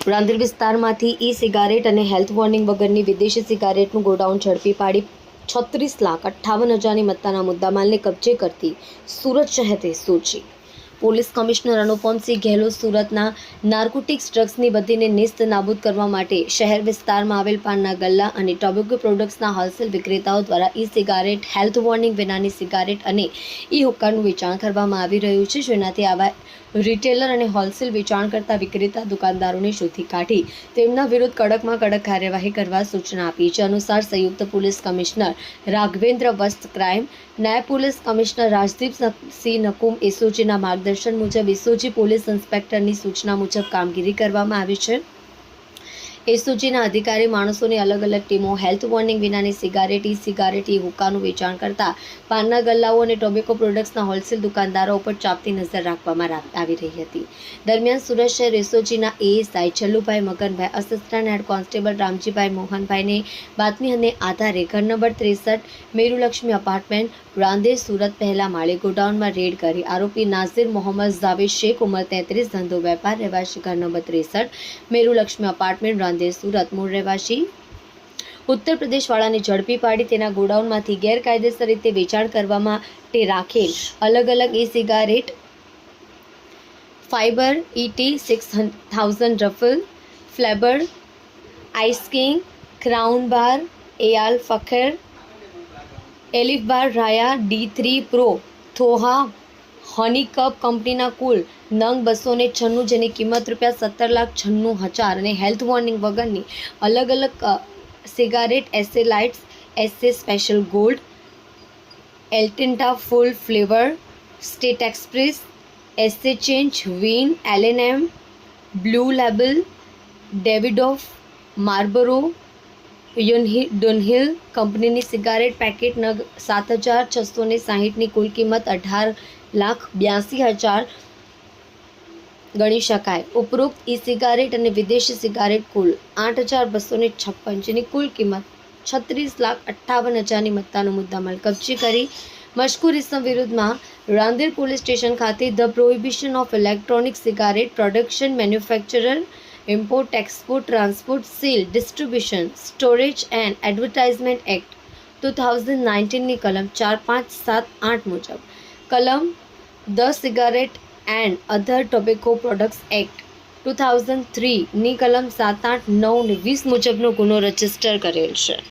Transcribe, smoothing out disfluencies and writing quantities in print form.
રાંદેર વિસ્તારમાંથી ઈ સિગારેટ અને health warning વગરની વિદેશી સિગારેટનું ગોડાઉન ઝડપી પાડી 36,58,000ની મત્તાના મુદ્દામાલને કબજે કરતી સુરત શહેરની સૂચિ. પોલીસ કમિશનર અનુપમસિંહ ગેહલોત સુરતના નાર્કોટિક્સ ડ્રગ્સની બદીને નેસ્ત નાબૂદ કરવા માટે શહેર વિસ્તારમાં આવેલ પાનના ગલ્લા અને ટોબેકો પ્રોડક્ટ્સના હોલસેલ વિક્રેતાઓ દ્વારા ઈ સિગારેટ, હેલ્થ વોર્નિંગ વિનાની સિગારેટ અને ઈ હુક્કાનું વેચાણ કરવામાં આવી રહ્યું છે, જેનાથી આવા રિટેલર અને હોલસેલ વેચાણ કરતા વિક્રેતા દુકાનદારોને શોધી કાઢી તેમના વિરુદ્ધ કડકમાં કડક કાર્યવાહી કરવા સૂચના આપી છે. અનુસાર સંયુક્ત પોલીસ કમિશનર રાઘવેન્દ્ર વસ્ત ક્રાઇમ, નાયબ પોલીસ કમિશનર રાજદીપસિંહ નકુમ એસઓજીના માર્ગદર્શન મુજબ એસઓજી પોલીસ ઇન્સ્પેક્ટરની સૂચના મુજબ કામગીરી કરવામાં આવી છે. એસઓજીના અધિકારી માણસોની અલગ અલગ ટીમો હેલ્થ વોર્નિંગ વિનાની સિગારેટ, ઈ સિગારેટ, ઈ હુક્કાનું વેચાણ કરતા પાનના ગલ્લાઓ અને ટોબેકો પ્રોડક્ટ્સના હોલસેલ દુકાનદારો ઉપર ચાંપતી નજર રાખવામાં આવી રહી હતી. દરમિયાન સુરત શહેર એસઓજીના ASI Chhallubhai Maganbhai, assistant head constable Ramjibhai મોહનભાઈને બાતમીને આધારે ઘર નંબર 63 મેરુલક્ષ્મી અપાર્ટમેન્ટ, રાંદેર, સુરત પહેલા માળે ગોડાઉનમાં રેડ કરી આરોપી નાઝિર મોહમ્મદ જાવેદ શેખ, ઉંમર 33, ધંધો વેપાર, રહેવાસી ઘર નંબર 63 મેરુલક્ષ્મી અપાર્ટમેન્ટ, રાંદેર, સુરત, મૂળ રહેવાસી ઉત્તર પ્રદેશ વાળાને ઝડપી પાડી તેના ગોડાઉનમાંથી ગેરકાયદેસર રીતે વેચાણ કરવા માટે રાખેલ અલગ અલગ ઈ સિગારેટ, ફાઈબર, ઈટી 6000 રફલ, flavour, Ice King, Crown Bar, એઆલ ફખર, એલિફ બાર, રાયા, D3 પ્રો, થોહા, હની કપ કંપનીના કુલ નંગ 296, જેની કિંમત ₹17,96,000 અને હેલ્થ વોર્નિંગ વગરની અલગ અલગ cigarette, Esse Lights, Esse Special Gold, એલ્ટિન્ટા full flavour, State Express, Esse Change, Win, LNM, Blue Label, Davidoff, Marlboro, Dunhill કંપનીની સિગારેટ પેકેટ નગ 7,660ની કુલ કિંમત 18,82,000 ગણી શકાય. ઉપરોક્ત ઈ સિગારેટ અને વિદેશી સિગારેટ કુલ 8,256, જેની કુલ કિંમત 36,58,000ની મત્તાનો મુદ્દામાલ કબજે કરી મશ્કૂર ઇસમ વિરુદ્ધમાં રાંદેર પોલીસ સ્ટેશન ખાતે the prohibition of electronic cigarette production, manufacturer, import, export, transport, sale, distribution, storage and advertisement act 2019ની કલમ 4, 5, 7, 8 મુજબ, કલમ the cigarette and other tobacco products act 2003ની કલમ 7, 8, 9 અને 20 મુજબનો ગુનો રજીસ્ટર કરેલ છે.